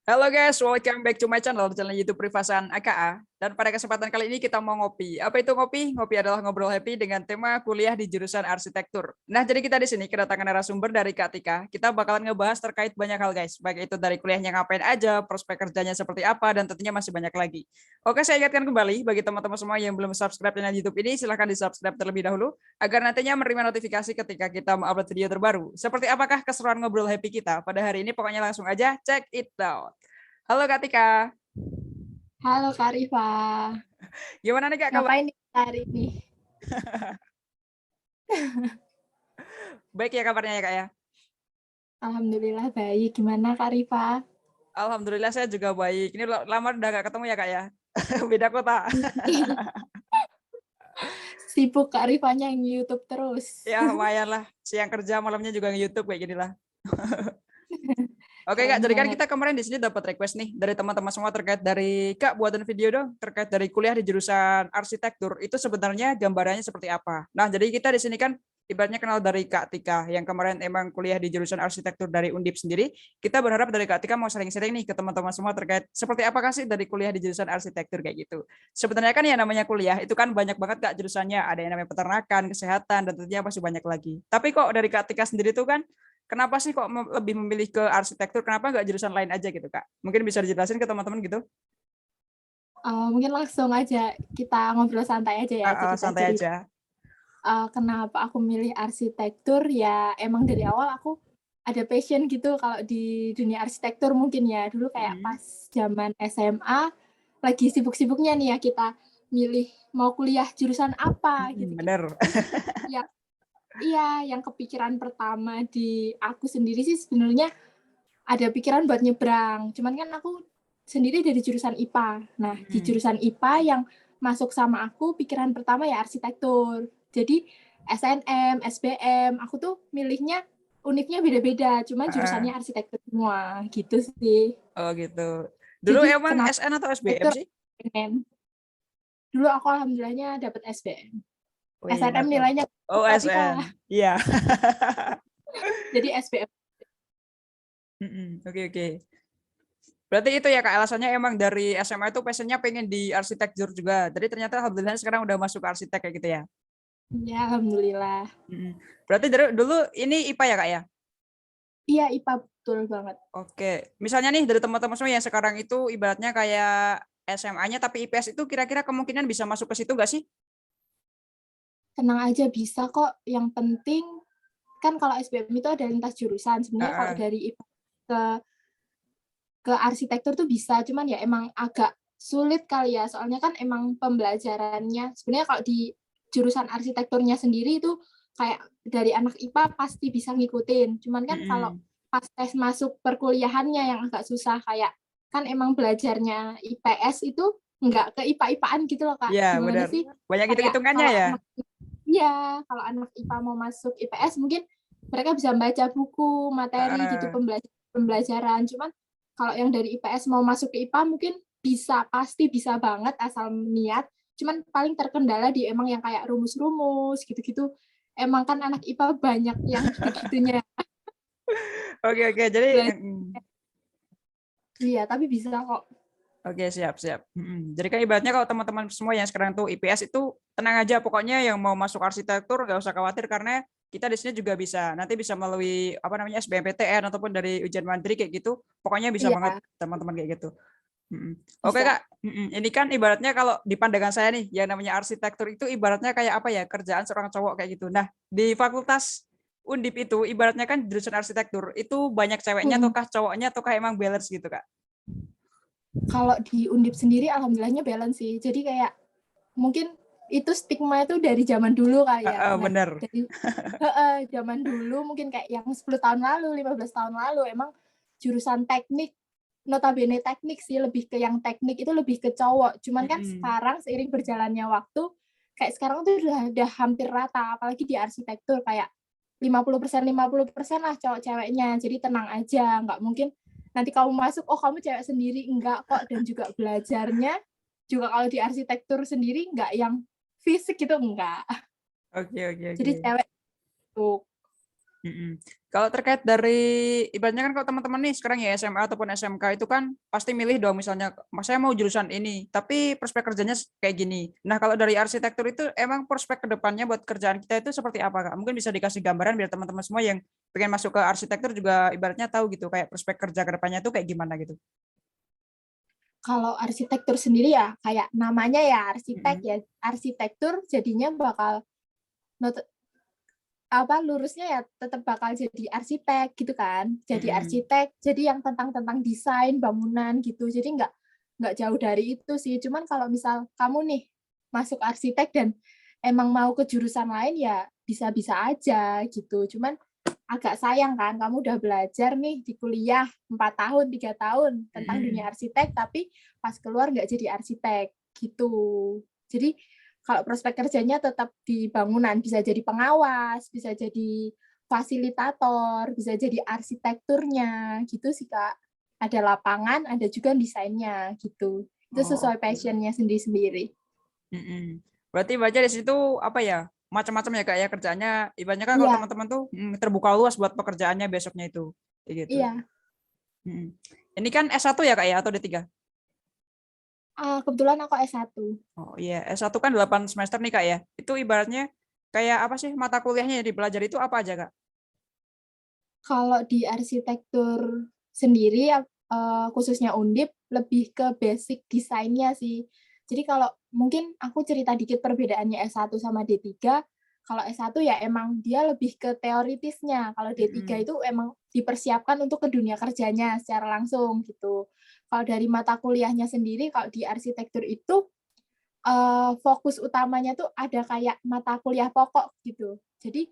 Halo guys, welcome back to my channel YouTube Privasan AKA. Dan pada kesempatan kali ini kita mau ngopi. Apa itu ngopi? Ngopi adalah ngobrol happy dengan tema kuliah di jurusan arsitektur. Nah, jadi kita di sini kedatangan narasumber dari Kak Tika. Kita bakalan ngebahas terkait banyak hal guys, baik itu dari kuliahnya ngapain aja, prospek kerjanya seperti apa, dan tentunya masih banyak lagi. Oke, saya ingatkan kembali bagi teman-teman semua yang belum subscribe channel YouTube ini, silahkan di subscribe terlebih dahulu agar nantinya menerima notifikasi ketika kita upload video terbaru. Seperti apakah keseruan ngobrol happy kita pada hari ini? Pokoknya langsung aja check it out. Halo Kak Tika. Halo Kak Rifa. Gimana nih Kak kabar? Ngapain nih hari ini? Baik ya kabarnya ya Kak ya? Alhamdulillah baik. Gimana Kak Rifa? Alhamdulillah saya juga baik. Ini lama udah gak ketemu ya Kak ya? Beda kota. Sibuk Kak Rifanya yang YouTube terus. Ya lumayan lah. Siang kerja malamnya juga nge-YouTube kayak gini lah. Oke Kak, Keren jadi kan banget. kita kemarin di sini dapat request nih dari teman-teman semua terkait dari Kak buatan video dong terkait dari kuliah di jurusan arsitektur itu sebenarnya gambarannya seperti apa. Nah, jadi kita di sini kan ibaratnya kenal dari Kak Tika yang kemarin emang kuliah di jurusan arsitektur dari Undip sendiri. Kita berharap dari Kak Tika mau sharing-sharing nih ke teman-teman semua terkait seperti apakah sih dari kuliah di jurusan arsitektur kayak gitu. Sebenarnya kan yang namanya kuliah itu kan banyak banget Kak jurusannya, ada yang namanya peternakan, kesehatan dan tentunya masih banyak lagi. Tapi kok dari Kak Tika sendiri tuh kan kenapa sih kok lebih memilih ke arsitektur? Kenapa nggak jurusan lain aja gitu, Kak? Mungkin bisa dijelasin ke teman-teman gitu? Mungkin langsung aja kita ngobrol santai aja ya, Santai cerita-cerita. aja. Kenapa aku milih arsitektur? Ya emang dari awal aku ada passion gitu kalau di dunia arsitektur mungkin ya. Dulu kayak pas zaman SMA lagi sibuk-sibuknya nih ya kita milih mau kuliah jurusan apa gitu-gitu. Bener. Ya, iya, yang kepikiran pertama di aku sendiri sih sebenarnya ada pikiran buat nyebrang. Cuman kan aku sendiri dari jurusan IPA. Nah, di jurusan IPA yang masuk sama aku pikiran pertama ya arsitektur. Jadi SNM, SBM, aku tuh milihnya univnya beda-beda, cuman jurusannya arsitektur semua, gitu sih. Oh gitu. Dulu Jadi emang kenapa SN atau SBM arsitektur? sih? Dulu aku alhamdulillahnya dapat SBM. Wih, SNM mantap. nilainya Oh, Kak. SN. Iya. Jadi SBM. Oke, oke. Berarti itu ya Kak, alasannya emang dari SMA itu passionnya pengen di arsitektur juga. Jadi ternyata alhamdulillah sekarang udah masuk arsitek kayak gitu ya. Ya, alhamdulillah. Berarti dulu ini IPA ya Kak ya? Iya, IPA betul banget. Oke, misalnya nih dari teman-teman semua yang sekarang itu ibaratnya kayak SMA-nya tapi IPS itu kira-kira kemungkinan bisa masuk ke situ nggak sih? Tenang aja bisa kok, yang penting kan kalau SBM itu ada lintas jurusan, sebenarnya kalau dari IPA ke arsitektur tuh bisa, cuman ya emang agak sulit kali ya, soalnya kan emang pembelajarannya sebenarnya kalau di jurusan arsitekturnya sendiri itu kayak dari anak IPA pasti bisa ngikutin, cuman kan kalau pas tes masuk perkuliahannya yang agak susah, kayak kan emang belajarnya IPS itu nggak ke IPA-IPAan gitu loh, Kak. Iya, Gimana benar. sih, Banyak kayak hitung-hitungannya kalau ya. iya, kalau anak IPA mau masuk IPS mungkin mereka bisa baca buku, materi gitu pembelajaran. Cuman kalau yang dari IPS mau masuk ke IPA mungkin bisa, pasti bisa banget asal niat. Cuman paling terkendala di emang yang kayak rumus-rumus gitu-gitu. Emang kan anak IPA banyak yang gitu-gitunya. Oke, oke. Jadi Iya, tapi bisa kok. oke, siap, siap. Jadi kan ibaratnya kalau teman-teman semua yang sekarang tuh IPS itu tenang aja, pokoknya yang mau masuk arsitektur nggak usah khawatir karena kita di sini juga bisa. Nanti bisa melalui apa namanya SBMPTN ataupun dari ujian mandiri kayak gitu. Pokoknya bisa banget Iya, teman-teman kayak gitu. Oke bisa. Kak, ini kan ibaratnya kalau di pandangan saya nih, yang namanya arsitektur itu ibaratnya kayak apa ya, kerjaan seorang cowok kayak gitu. Nah, di fakultas Undip itu ibaratnya kan jurusan arsitektur, itu banyak ceweknya ataukah cowoknya ataukah emang balance gitu Kak? Kalau di Undip sendiri alhamdulillahnya balance sih. Jadi kayak mungkin itu stigma itu dari zaman dulu kali ya. Nah, Bener. dari zaman dulu mungkin kayak yang 10 tahun lalu, 15 tahun lalu emang jurusan teknik, notabene teknik sih, lebih ke yang teknik itu lebih ke cowok. Cuman kan sekarang seiring berjalannya waktu, kayak sekarang tuh udah hampir rata, apalagi di arsitektur kayak 50% lah cowok ceweknya. Jadi tenang aja, nggak mungkin nanti kamu masuk, oh kamu cewek sendiri, enggak kok. Dan juga belajarnya juga kalau di arsitektur sendiri nggak yang fisik gitu, enggak. Oke, oke, Jadi oke. cewek tuh. Mm-mm. Kalau terkait dari ibaratnya kan kalau teman-teman nih sekarang ya SMA ataupun SMK itu kan pasti milih dong misalnya saya mau jurusan ini tapi prospek kerjanya kayak gini. Nah kalau dari arsitektur itu emang prospek kedepannya buat kerjaan kita itu seperti apa Kak? Mungkin bisa dikasih gambaran biar teman-teman semua yang pengen masuk ke arsitektur juga ibaratnya tahu gitu kayak prospek kerja kedepannya itu kayak gimana gitu. Kalau arsitektur sendiri ya kayak namanya ya arsitek Mm-mm. ya, arsitektur jadinya bakal lurusnya ya tetap bakal jadi arsitek gitu kan, jadi Mm-mm. arsitek jadi yang tentang desain bangunan gitu, jadi nggak jauh dari itu sih. Cuman kalau misal kamu nih masuk arsitek dan emang mau ke jurusan lain ya bisa-bisa aja gitu. Cuman agak sayang kan kamu udah belajar nih di kuliah 4 tahun 3 tahun tentang dunia Mm-mm. arsitek tapi pas keluar nggak jadi arsitek gitu. Jadi kalau prospek kerjanya tetap di bangunan, bisa jadi pengawas, bisa jadi fasilitator, bisa jadi arsitekturnya gitu sih Kak. Ada lapangan, ada juga desainnya gitu. Itu Oh, sesuai oke. passionnya sendiri-sendiri. Mm-mm. Berarti baca di situ apa ya macam-macam ya kak ya kerjanya. Ibaratnya kan kalau Iya, teman-teman tuh terbuka luas buat pekerjaannya besoknya itu, kayak gitu. iya. Mm. Ini kan S1 ya kak ya atau D3? Kebetulan aku S1. Oh iya S1 kan 8 semester nih kak ya. Itu ibaratnya kayak apa sih mata kuliahnya yang dipelajari itu apa aja kak? Kalau di arsitektur sendiri, khususnya Undip, lebih ke basic desainnya sih. Jadi kalau mungkin aku cerita dikit perbedaannya S1 sama D3. Kalau S1 ya emang dia lebih ke teoritisnya. Kalau D3 Mm-mm. itu emang dipersiapkan untuk ke dunia kerjanya secara langsung gitu. Kalau dari mata kuliahnya sendiri, kalau di arsitektur itu fokus utamanya tuh ada kayak mata kuliah pokok gitu. Jadi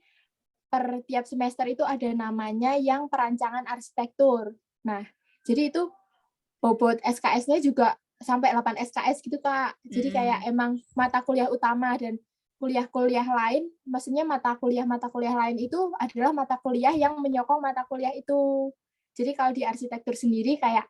per tiap semester itu ada namanya yang perancangan arsitektur. Nah, jadi itu bobot SKS-nya juga sampai 8 SKS gitu, Kak. Jadi kayak Mm-mm. emang mata kuliah utama dan kuliah-kuliah lain, maksudnya mata kuliah lain itu adalah mata kuliah yang menyokong mata kuliah itu. Jadi kalau di arsitektur sendiri kayak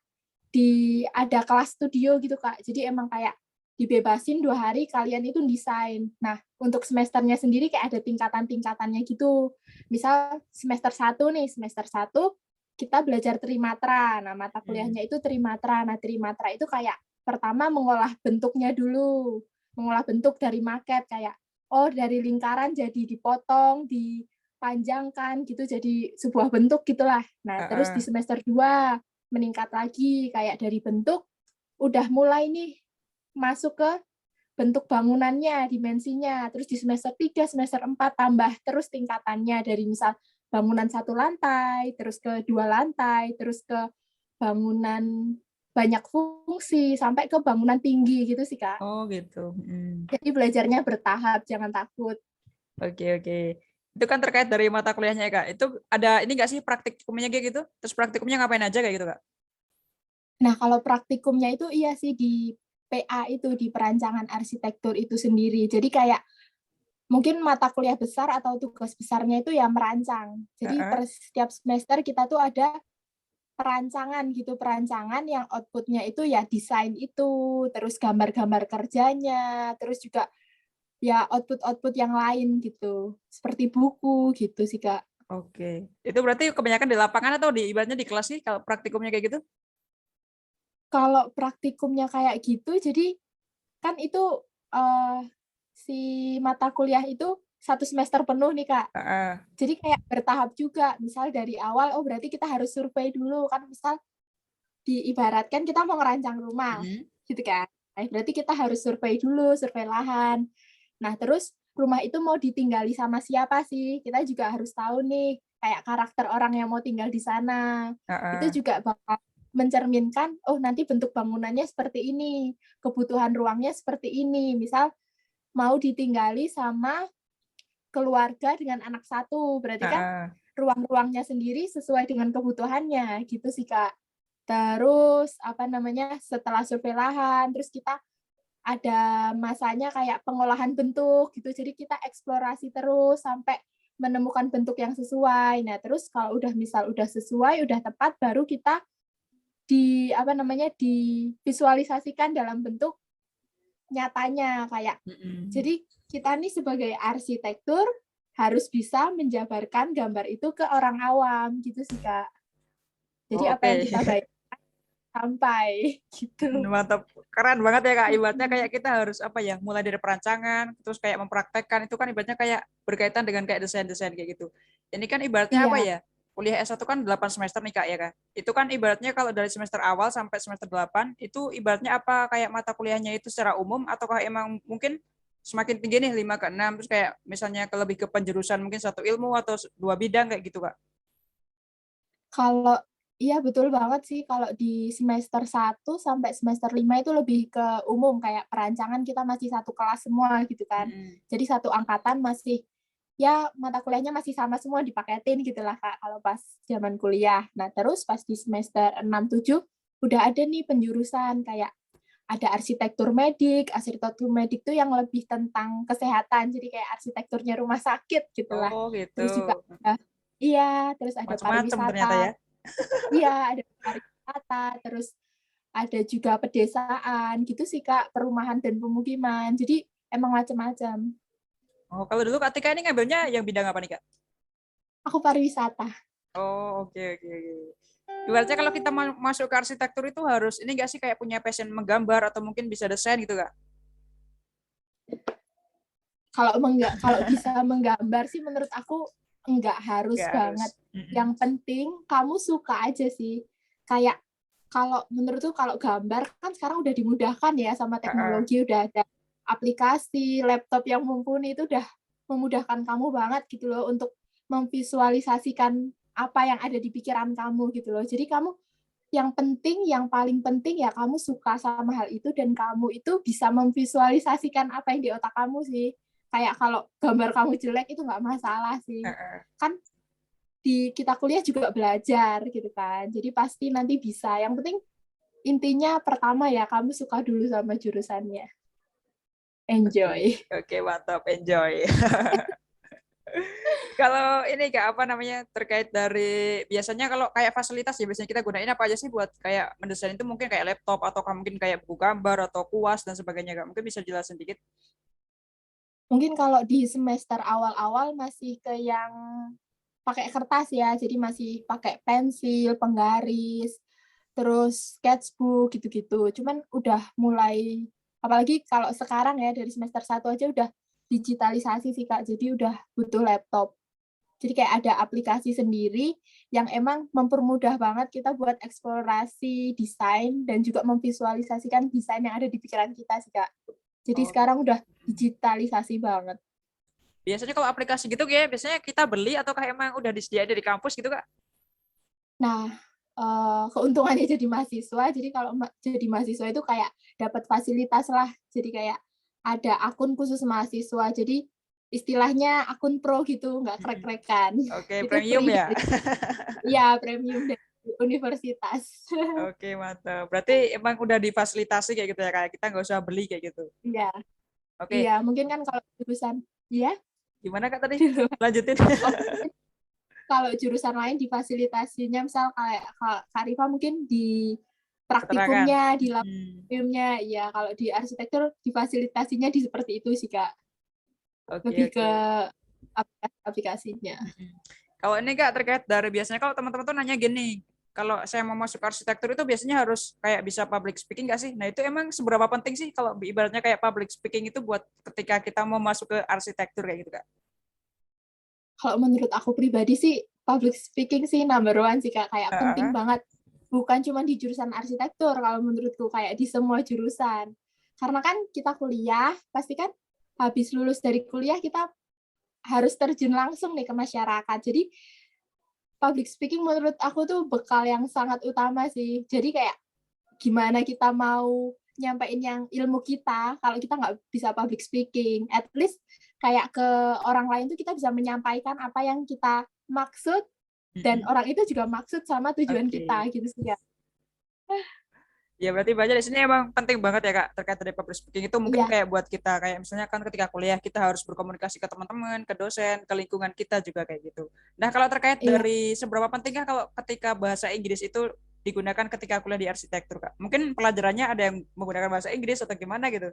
ada kelas studio gitu Kak. Jadi emang kayak dibebasin 2 hari kalian itu desain. Nah, untuk semesternya sendiri kayak ada tingkatan-tingkatannya gitu. Misal semester 1 nih, semester 1 kita belajar trimatra. Nah, mata Mm. kuliahnya itu trimatra. Nah, trimatra itu kayak pertama mengolah bentuknya dulu. Mengolah bentuk dari maket kayak oh dari lingkaran jadi dipotong, dipanjangkan gitu jadi sebuah bentuk gitulah. Nah, terus di Ah, semester 2 meningkat lagi kayak dari bentuk udah mulai nih masuk ke bentuk bangunannya, dimensinya. Terus di semester 3, semester 4 tambah terus tingkatannya dari misal bangunan 1 lantai, terus ke 2 lantai, terus ke bangunan banyak fungsi sampai ke bangunan tinggi gitu sih Kak. oh gitu. Mm. Jadi belajarnya bertahap, jangan takut. Oke oke. Itu kan terkait dari mata kuliahnya ya kak. Itu ada ini nggak sih praktikumnya kayak gitu? Terus praktikumnya ngapain aja kayak gitu kak? Nah, kalau praktikumnya itu iya sih di PA itu di perancangan arsitektur itu sendiri. Jadi kayak mungkin mata kuliah besar atau tugas besarnya itu ya merancang. Jadi Ah, per setiap semester kita tuh ada perancangan gitu, perancangan yang outputnya itu ya desain itu, terus gambar-gambar kerjanya, terus juga ya output-output yang lain gitu, seperti buku gitu sih Kak. oke. Itu berarti kebanyakan di lapangan atau di ibaratnya di kelas sih kalau praktikumnya kayak gitu? Kalau praktikumnya kayak gitu, jadi kan itu eh, si mata kuliah itu 1 semester penuh nih Kak. Ah, Jadi kayak bertahap juga. Misal dari awal, oh berarti kita harus survei dulu kan. Misal diibaratkan kita mau ngerancang rumah, mm, gitu kan. Nah, berarti kita harus survei dulu, survei lahan. Nah, terus rumah itu mau ditinggali sama siapa sih? Kita juga harus tahu nih, kayak karakter orang yang mau tinggal di sana. Itu ah. juga bakal mencerminkan, oh nanti bentuk bangunannya seperti ini, kebutuhan ruangnya seperti ini. Misal mau ditinggali sama keluarga dengan anak satu, berarti kan ruang-ruangnya sendiri sesuai dengan kebutuhannya, gitu sih Kak. Terus apa namanya setelah survei lahan, terus kita ada masanya kayak pengolahan bentuk gitu. Jadi kita eksplorasi terus sampai menemukan bentuk yang sesuai. Nah, terus kalau udah misal udah sesuai, udah tepat baru kita di apa namanya divisualisasikan dalam bentuk nyatanya kayak Mm-mm. jadi kita nih sebagai arsitektur harus bisa menjabarkan gambar itu ke orang awam gitu sih, Kak. Jadi Oh, apa yang oke. kita bayangkan sampai gitu. Mantap. Keren banget ya Kak. Ibaratnya Mhm. kayak kita harus apa ya, mulai dari perancangan, terus kayak mempraktekkan itu kan ibaratnya kayak berkaitan dengan kayak desain-desain kayak gitu. Ini kan ibaratnya apa Iya, ya? Kuliah S1 kan 8 semester nih Kak ya Kak. Itu kan ibaratnya kalau dari semester awal sampai semester 8 itu ibaratnya apa kayak mata kuliahnya itu secara umum ataukah emang mungkin semakin tinggi nih 5 ke 6 terus kayak misalnya ke lebih ke penjurusan mungkin satu ilmu atau dua bidang kayak gitu Kak. kalau iya betul banget sih kalau di semester 1 sampai semester 5 itu lebih ke umum, kayak perancangan kita masih satu kelas semua gitu kan. Mm-mm. Jadi satu angkatan masih ya mata kuliahnya masih sama semua dipaketin gitulah Kak, kalau pas zaman kuliah. Nah terus pas di semester 6 7 udah ada nih penjurusan kayak ada arsitektur medik tuh yang lebih tentang kesehatan, jadi kayak arsitekturnya rumah sakit gitulah. Oh gitu. Terus juga iya, terus ada Macam-macam ternyata ya. pariwisata. Iya, ada pariwisata, terus ada juga pedesaan, gitu sih, Kak, perumahan dan pemukiman. Jadi emang macam-macam. Oh, kalau dulu Kak Tika ini ngambilnya yang bidang apa nih Kak? Aku pariwisata. Oh, oke oke oke. Ibaratnya kalau kita masuk ke arsitektur itu harus ini nggak sih kayak punya passion menggambar atau mungkin bisa desain gitu Kak? Kalau bisa menggambar sih menurut aku enggak harus Nggak harus. banget. Mm-mm. Yang penting kamu suka aja sih. Kayak kalau menurutku kalau gambar kan sekarang udah dimudahkan ya sama Heeh. teknologi, udah ada aplikasi, laptop yang mumpuni itu udah memudahkan kamu banget gitu loh untuk memvisualisasikan apa yang ada di pikiran kamu gitu loh. Jadi kamu yang paling penting ya kamu suka sama hal itu dan kamu itu bisa memvisualisasikan apa yang di otak kamu sih. Kayak kalau gambar kamu jelek itu nggak masalah sih. Heeh. Kan di kita kuliah juga belajar gitu kan. Jadi pasti nanti bisa. Yang penting intinya pertama ya kamu suka dulu sama jurusannya. Oke Enjoy. oke mantap enjoy. Kalau ini Kak apa namanya terkait dari biasanya kalau kayak fasilitas ya biasanya kita gunain apa aja sih buat kayak mendesain itu mungkin kayak laptop atau mungkin kayak buku gambar atau kuas dan sebagainya Kak. Mungkin bisa jelasin dikit. Mungkin kalau di semester awal-awal masih ke yang pakai kertas ya, jadi masih pakai pensil, penggaris, terus sketchbook gitu-gitu. Cuman udah mulai apalagi kalau sekarang ya dari semester 1 aja udah digitalisasi sih Kak, jadi udah butuh laptop. Jadi kayak ada aplikasi sendiri yang emang mempermudah banget kita buat eksplorasi desain dan juga memvisualisasikan desain yang ada di pikiran kita sih Kak. Jadi Oh sekarang gitu. udah digitalisasi banget. Biasanya kalau aplikasi gitu ya biasanya kita beli atau kayak emang udah disediain dari kampus gitu Kak? Nah, keuntungannya jadi mahasiswa, jadi kalau jadi mahasiswa itu kayak dapat fasilitas lah. Jadi kayak ada akun khusus mahasiswa, jadi istilahnya akun pro gitu, nggak Mm-mm. krek-krekan. Oke, Itu premium free ya. dari iya, premium dari universitas. Oke, mantap. Berarti emang udah difasilitasi kayak gitu ya, kayak kita nggak usah beli kayak gitu. Iya Oke, iya, mungkin kan kalau jurusan iya? gimana Kak tadi? Lanjutin. Oh, kalau jurusan lain difasilitasinya misal kayak Kak Rifa mungkin di Keterangan. praktikumnya, di Hmm. laboratoriumnya, ya kalau di arsitektur difasilitasinya di seperti itu sih Kak, Oke, lebih ke oke. aplikasinya. Mm-mm. Kalau ini Kak terkait dari biasanya kalau teman-teman tuh nanya gini, kalau saya mau masuk arsitektur itu biasanya harus kayak bisa public speaking nggak sih? Nah itu emang seberapa penting sih kalau ibaratnya kayak public speaking itu buat ketika kita mau masuk ke arsitektur kayak gitu Kak? Kalau menurut aku pribadi sih public speaking sih number one sih Kak, kayak penting Heeh. banget. Bukan cuma di jurusan arsitektur kalau menurutku, kayak di semua jurusan. Karena kan kita kuliah, pasti kan habis lulus dari kuliah kita harus terjun langsung nih ke masyarakat. Jadi public speaking menurut aku tuh bekal yang sangat utama sih. Jadi kayak gimana kita mau nyampein yang ilmu kita kalau kita nggak bisa public speaking. At least kayak ke orang lain tuh kita bisa menyampaikan apa yang kita maksud dan Mm-mm. orang itu juga maksud sama tujuan Oke. kita gitu sih ya. Ya berarti banyak di sini emang penting banget ya Kak terkait dari public speaking itu mungkin Iya, kayak buat kita kayak misalnya kan ketika kuliah kita harus berkomunikasi ke teman-teman, ke dosen, ke lingkungan kita juga kayak gitu. Nah kalau terkait iya. dari seberapa pentingkah kalau ketika bahasa Inggris itu digunakan ketika kuliah di arsitektur Kak? Mungkin pelajarannya ada yang menggunakan bahasa Inggris atau gimana gitu?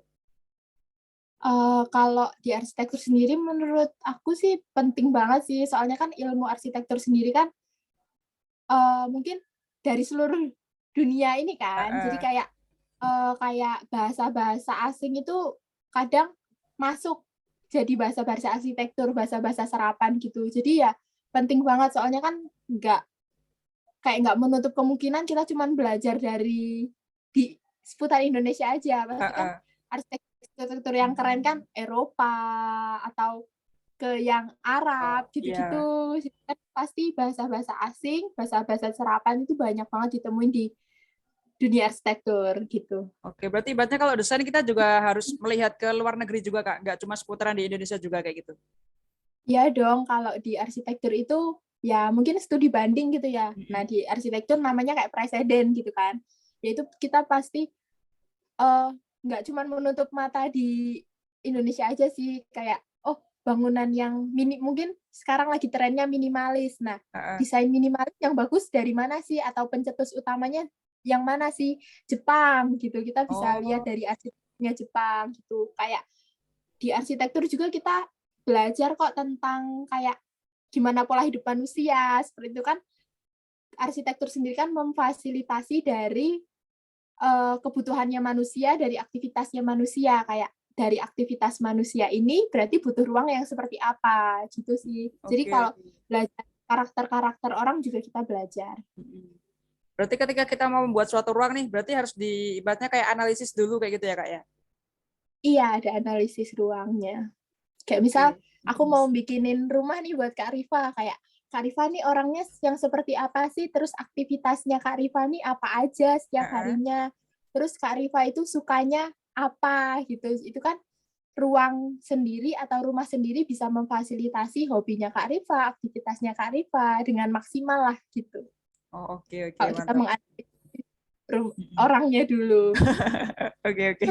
Kalau di arsitektur sendiri menurut aku sih penting banget sih, soalnya kan ilmu arsitektur sendiri kan, mungkin dari seluruh dunia ini kan. Jadi Heeh. kayak bahasa-bahasa asing itu kadang masuk jadi bahasa-bahasa arsitektur, bahasa-bahasa serapan gitu. Jadi ya penting banget, soalnya kan nggak menutup kemungkinan kita cuman belajar dari di seputar Indonesia aja. Pasti kan Heeh. arsitektur yang keren kan Eropa atau ke yang Oh, Arab iya. gitu-gitu. Jadi kan pasti bahasa-bahasa asing, bahasa-bahasa serapan itu banyak banget ditemuin di dunia arsitektur gitu. Oke, berarti ibaratnya kalau desain kita juga harus melihat ke luar negeri juga, Kak. Nggak cuma seputaran di Indonesia juga kayak gitu. Ya dong, kalau di arsitektur itu ya mungkin studi banding gitu ya. Nah, Mm-mm. di arsitektur namanya kayak preseden gitu kan. Yaitu kita pasti eh, nggak cuma menutup mata di Indonesia aja sih, kayak oh bangunan yang mungkin sekarang lagi trennya minimalis. Nah, Heeh. desain minimalis yang bagus dari mana sih, atau pencetus utamanya yang mana sih? Jepang gitu. Kita bisa lihat Oh, dari arsitekturnya Jepang gitu. Kayak di arsitektur juga kita belajar kok tentang kayak gimana pola hidup manusia. Seperti itu kan arsitektur sendiri kan memfasilitasi dari kebutuhannya manusia, dari aktivitasnya manusia. Kayak dari aktivitas manusia ini berarti butuh ruang yang seperti apa gitu sih. Jadi oke, kalau oke. belajar karakter-karakter orang juga kita belajar. Mm-mm. Berarti ketika kita mau membuat suatu ruang nih, berarti harus ibaratnya kayak analisis dulu kayak gitu ya, Kak ya? Iya, ada analisis ruangnya. Kayak misal Oke. aku Mm-mm. mau bikinin rumah nih buat Kak Rifa, kayak Kak Rifa nih orangnya yang seperti apa sih, terus aktivitasnya Kak Rifa nih apa aja setiap Heeh. harinya, terus Kak Rifa itu sukanya apa gitu. Itu kan ruang sendiri atau rumah sendiri bisa memfasilitasi hobinya Kak Rifa, aktivitasnya Kak Rifa dengan maksimal lah gitu. Oh, oke, oke, Kalau kita mantap. menganalisis Mm-mm. orangnya dulu. Oke, oke.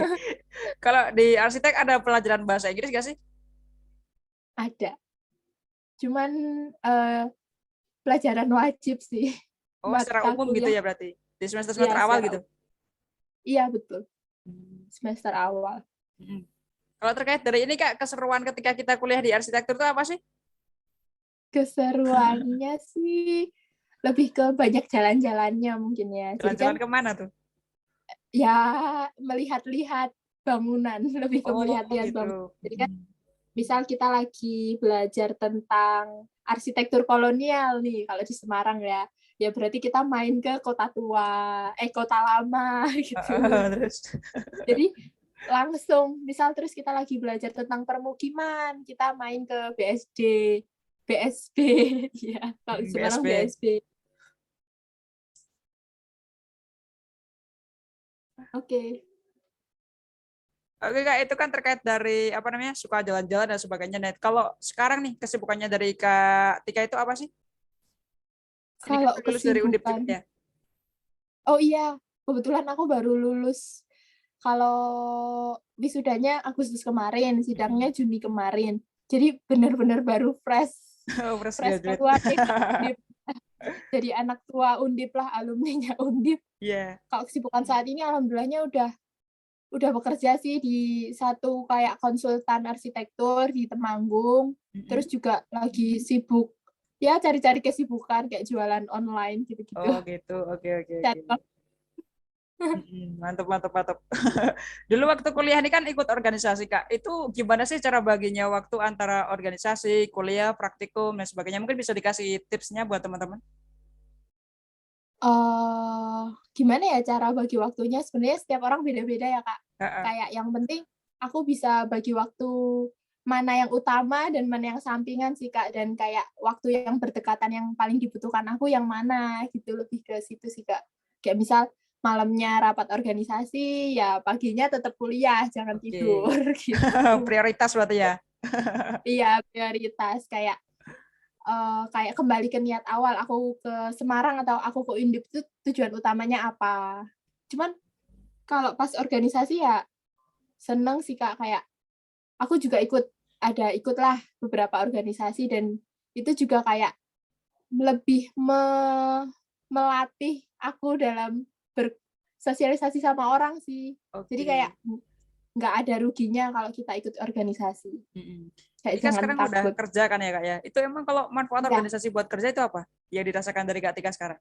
Kalau di arsitek ada pelajaran bahasa Inggris nggak sih? Ada. Cuman eh, pelajaran wajib sih, Oh, secara mata umum gitu kuliah. ya berarti? Di semester-semester Iya, awal gitu? iya betul, Hmm. semester awal. Mm-mm. Kalau terkait dari ini, Kak, keseruan ketika kita kuliah di arsitektur itu apa sih? Keseruannya sih lebih ke banyak jalan-jalannya mungkin ya. Jadi kan Jalan-jalan kemana tuh? ya melihat-lihat bangunan, lebih ke Oh, melihat-lihat gitu. bangunan. Jadi kan Mm-mm. misal kita lagi belajar tentang arsitektur kolonial nih, kalau di Semarang ya, ya berarti kita main ke kota tua, kota lama gitu. Terus, Jadi langsung, misal terus kita lagi belajar tentang permukiman, kita main ke BSD, BSB, ya, kalau di Semarang BSB. BSB. Oke. Oke, Kak, itu kan terkait dari apa namanya suka jalan-jalan dan sebagainya. Net. Kalau sekarang nih kesibukannya dari Kak Tika itu apa sih? Ini kan Kalau lulus dari Undip juga kesibukan, ya. oh iya, kebetulan aku baru lulus. Kalau wisudanya Agustus kemarin, sidangnya Mm-mm. Juni kemarin. Jadi benar-benar baru fresh, Oh, fresh fresh graduate. keluar nih Undip. Jadi anak tua Undip lah, alumninya Undip. Iya. Kalau kesibukan saat ini alhamdulillahnya udah bekerja sih di satu kayak konsultan arsitektur di Temanggung. Terus Mm-mm. juga lagi sibuk ya cari-cari kesibukan kayak jualan online gitu-gitu. Oh, gitu. Oke, oke, oke. Cari- Mm-mm. Mantap, mantap, mantap. Dulu waktu kuliah ini kan ikut organisasi, Kak. Itu gimana sih cara baginya waktu antara organisasi, kuliah, praktikum, dan sebagainya? Mungkin bisa dikasih tipsnya buat teman-teman. eh Gimana ya cara bagi waktunya? Sebenarnya setiap orang beda-beda ya, Kak. Heeh. Kayak yang penting aku bisa bagi waktu mana yang utama dan mana yang sampingan sih, Kak. Dan kayak waktu yang berdekatan yang paling dibutuhkan aku yang mana gitu, lebih ke situ sih, Kak. Kayak misal malamnya rapat organisasi, ya paginya tetap kuliah, jangan Oke. tidur gitu. Prioritas berarti ya. Iya, prioritas kayak kembali ke niat awal aku ke Semarang atau aku ke Undip itu tujuan utamanya apa. Cuman kalau pas organisasi ya seneng sih Kak, kayak aku juga ikutlah beberapa organisasi dan itu juga kayak lebih melatih aku dalam bersosialisasi sama orang sih. Jadi kayak Oke. nggak ada ruginya kalau kita ikut organisasi. Kayak Ini kan jangan sekarang udah takut. kerja kan ya Kak ya. Itu emang kalau manfaat Ya, organisasi buat kerja itu apa? Yang dirasakan dari Kak Tika sekarang?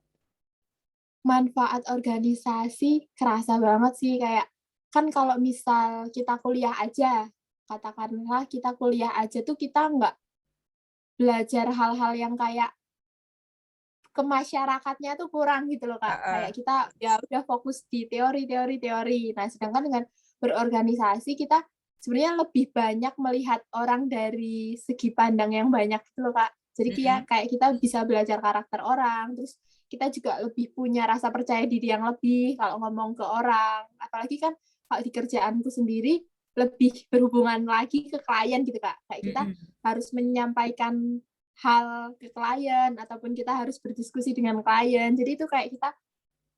manfaat organisasi kerasa banget sih, kayak kan kalau misal kita kuliah aja, katakanlah kita kuliah aja tuh kita nggak belajar hal-hal yang kayak ke masyarakatnya tuh kurang gitu loh, Kak. Kayak Heeh. kita ya udah fokus di teori teori teori. Nah, sedangkan dengan berorganisasi kita sebenarnya lebih banyak melihat orang dari segi pandang yang banyak gitu loh, Kak. Jadi kayak kita bisa belajar karakter orang, terus kita juga lebih punya rasa percaya diri yang lebih kalau ngomong ke orang. Apalagi kan kalau di kerjaanku sendiri lebih berhubungan lagi ke klien gitu, Kak. Kayak kita harus menyampaikan hal ke klien ataupun kita harus berdiskusi dengan klien. Jadi itu kayak kita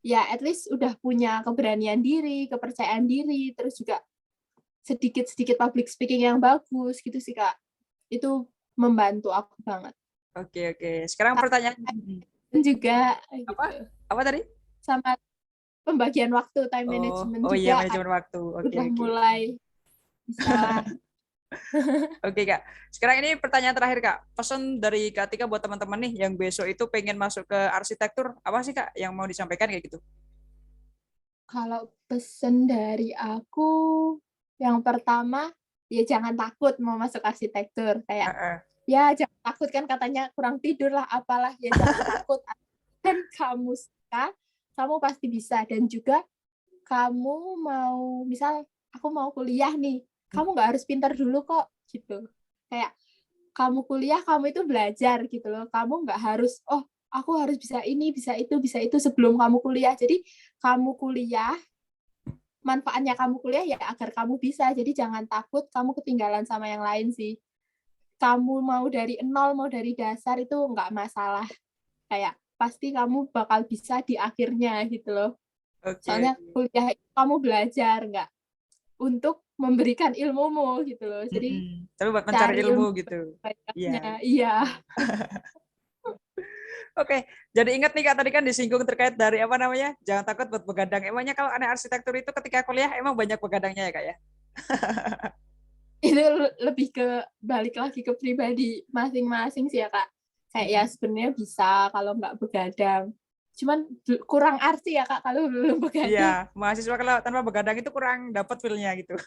ya at least udah punya keberanian diri, kepercayaan diri, terus juga sedikit-sedikit public speaking yang bagus gitu sih, Kak. Itu membantu aku banget. Oke. Sekarang pertanyaan Dan juga apa? gitu. Apa tadi? Sama pembagian waktu, time management Oh iya juga manajemen waktu. Oke. udah mulai bisa lah. Oke Kak. Sekarang ini pertanyaan terakhir Kak. Pesan dari Kak Tika buat teman-teman nih yang besok itu pengen masuk ke arsitektur, apa sih Kak yang mau disampaikan kayak gitu? Kalau pesen dari aku, yang pertama, ya jangan takut mau masuk arsitektur. Kayak, Heeh. ya jangan takut kan katanya kurang tidur lah, apalah. Ya jangan takut. Dan kamu suka, kamu pasti bisa. Dan juga kamu mau, misal aku mau kuliah nih, kamu nggak harus pintar dulu kok, gitu. Kayak, kamu kuliah, kamu itu belajar gitu loh. Kamu nggak harus, oh aku harus bisa ini, bisa itu sebelum kamu kuliah. Jadi kamu kuliah, manfaatnya kamu kuliah ya agar kamu bisa. Jadi jangan takut kamu ketinggalan sama yang lain sih. Kamu mau dari nol, mau dari dasar itu nggak masalah. Kayak pasti kamu bakal bisa di akhirnya gitu loh. Oke. Soalnya kuliah itu kamu belajar nggak untuk memberikan ilmumu gitu loh. Jadi Tapi buat mencari cari ilmu ilmu gitu. Iya. banyaknya. Iya. Oke, jadi ingat nih Kak, tadi kan disinggung terkait dari apa namanya, jangan takut buat begadang. Emangnya kalau anak arsitektur itu ketika kuliah emang banyak begadangnya ya Kak ya? Itu lebih ke balik lagi ke pribadi masing-masing sih ya, Kak. Kayak ya sebenarnya bisa kalau nggak begadang. Cuman kurang arti ya, Kak, kalau belum begadang. Iya, mahasiswa kalau tanpa begadang itu kurang dapat feel-nya gitu.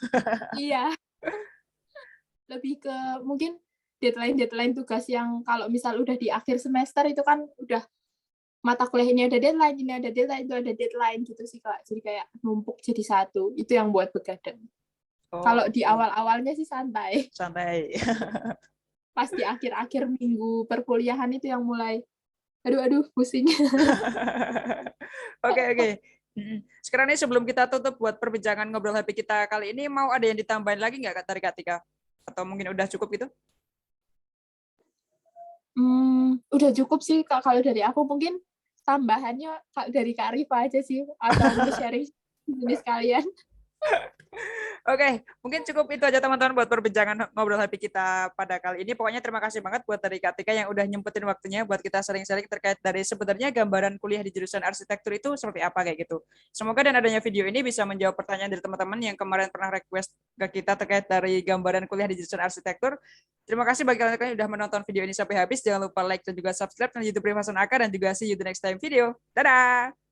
Iya, lebih ke mungkin deadline-deadline tugas yang kalau misal udah di akhir semester itu kan udah mata kuliah ini ada deadline, ini ada deadline, itu ada deadline gitu sih, Kak. Jadi kayak numpuk jadi satu. Itu yang buat begadang. Kalau Oh, di oke. awal-awalnya sih santai. Santai. Pas di akhir-akhir minggu perkuliahan itu yang mulai aduh pusing. Oke. Sekarang ini sebelum kita tutup buat perbincangan ngobrol happy kita kali ini, mau ada yang ditambahin lagi nggak Kak dari Kak Tika? Atau mungkin udah cukup gitu? Udah cukup sih, Kak, kalau dari aku. Mungkin tambahannya dari Kak Rifa aja sih, atau mau sharing jenis kalian. Oke, mungkin cukup itu aja teman-teman buat perbincangan ngobrol happy kita pada kali ini. Pokoknya terima kasih banget buat dari Kak Tika yang udah nyempetin waktunya buat kita sering-sering terkait dari sebenarnya gambaran kuliah di jurusan arsitektur itu seperti apa kayak gitu. Semoga dan adanya video ini bisa menjawab pertanyaan dari teman-teman yang kemarin pernah request ke kita terkait dari gambaran kuliah di jurusan arsitektur. Terima kasih bagi kalian yang sudah menonton video ini sampai habis. Jangan lupa like dan juga subscribe channel YouTube Rifa Sonaka dan juga see you the next time video. Dadah!